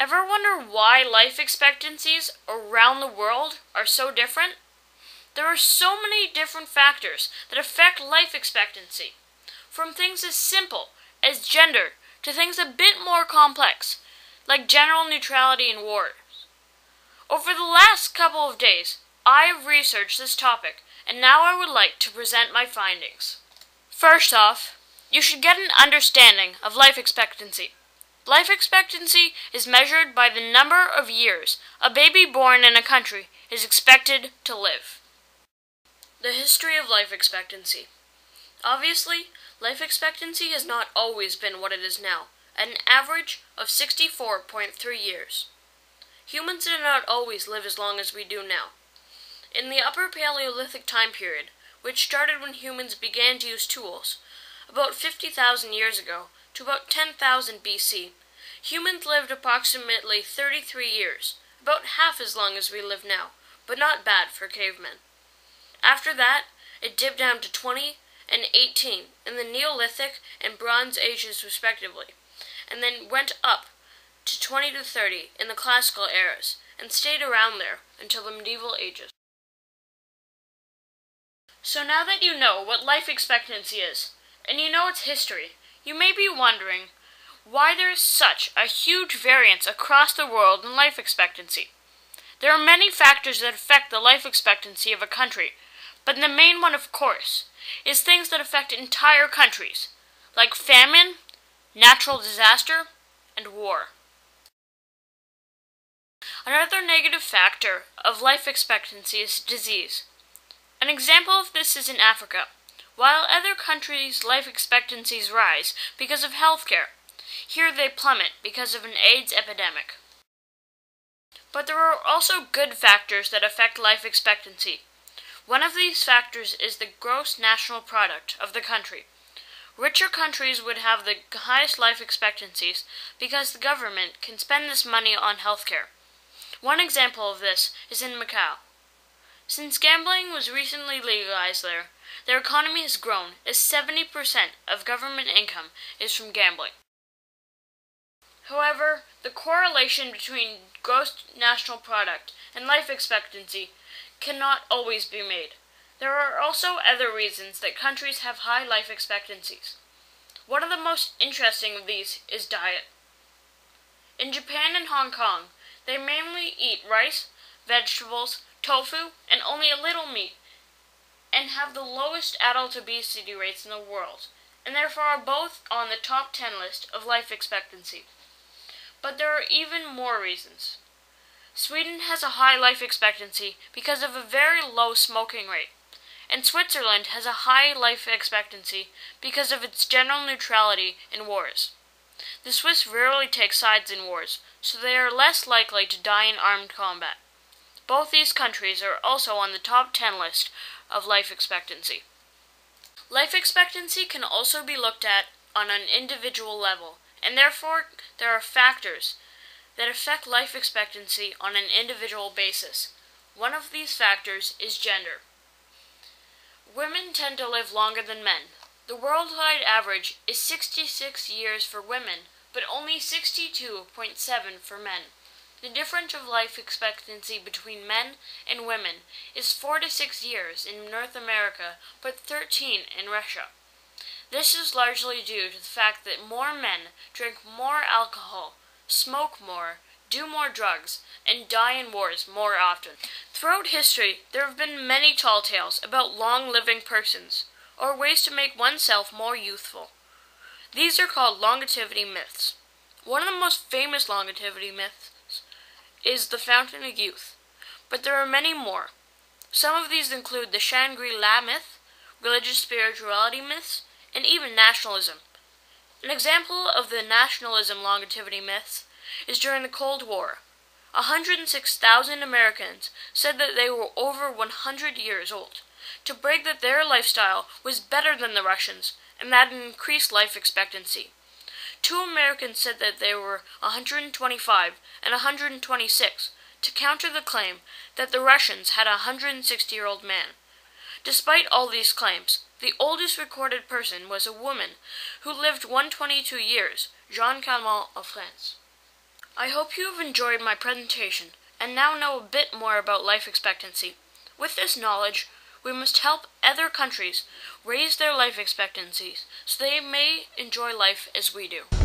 Ever wonder why life expectancies around the world are so different? There are so many different factors that affect life expectancy, from things as simple as gender to things a bit more complex, like general neutrality in wars. Over the last couple of days, I have researched this topic, and now I would like to present my findings. First off, you should get an understanding of life expectancy. Life expectancy is measured by the number of years a baby born in a country is expected to live. The history of life expectancy. Obviously, life expectancy has not always been what it is now, at an average of 64.3 years. Humans did not always live as long as we do now. In the Upper Paleolithic time period, which started when humans began to use tools, about 50,000 years ago to about 10,000 BC, humans lived approximately 33 years, about half as long as we live now, but not bad for cavemen. After that, it dipped down to 20 and 18 in the Neolithic and Bronze Ages respectively, and then went up to 20 to 30 in the Classical eras, and stayed around there until the Medieval Ages. So now that you know what life expectancy is, and you know its history, you may be wondering why there is such a huge variance across the world in life expectancy. There are many factors that affect the life expectancy of a country, but the main one, of course, is things that affect entire countries, like famine, natural disaster, and war. Another negative factor of life expectancy is disease. An example of this is in Africa. While other countries' life expectancies rise because of healthcare, here they plummet because of an AIDS epidemic. But there are also good factors that affect life expectancy. One of these factors is the gross national product of the country. Richer countries would have the highest life expectancies because the government can spend this money on healthcare. One example of this is in Macau. Since gambling was recently legalized there, their economy has grown as 70% of government income is from gambling. However, the correlation between gross national product and life expectancy cannot always be made. There are also other reasons that countries have high life expectancies. One of the most interesting of these is diet. In Japan and Hong Kong, they mainly eat rice, vegetables, tofu, and only a little meat, and have the lowest adult obesity rates in the world, and therefore are both on the top 10 list of life expectancy. But there are even more reasons. Sweden has a high life expectancy because of a very low smoking rate, and Switzerland has a high life expectancy because of its general neutrality in wars. The Swiss rarely take sides in wars, so they are less likely to die in armed combat. Both these countries are also on the top 10 list of life expectancy. Life expectancy can also be looked at on an individual level, and therefore there are factors that affect life expectancy on an individual basis. One of these factors is gender. Women tend to live longer than men. The worldwide average is 66 years for women, but only 62.7 for men. The difference of life expectancy between men and women is 4 to 6 years in North America, but 13 in Russia. This is largely due to the fact that more men drink more alcohol, smoke more, do more drugs, and die in wars more often. Throughout history, there have been many tall tales about long-living persons, or ways to make oneself more youthful. These are called longevity myths. One of the most famous longevity myths is the Fountain of Youth, but there are many more. Some of these include the Shangri-La myth, religious spirituality myths, and even nationalism. An example of the nationalism longevity myths is during the Cold War. 106,000 Americans said that they were over 100 years old, to brag that their lifestyle was better than the Russians, and that it increased life expectancy. 2 Americans said that they were 125 and 126, to counter the claim that the Russians had a 160-year-old man. Despite all these claims, the oldest recorded person was a woman who lived 122 years, Jeanne Calment of France. I hope you have enjoyed my presentation and now know a bit more about life expectancy. With this knowledge, we must help other countries raise their life expectancies so they may enjoy life as we do.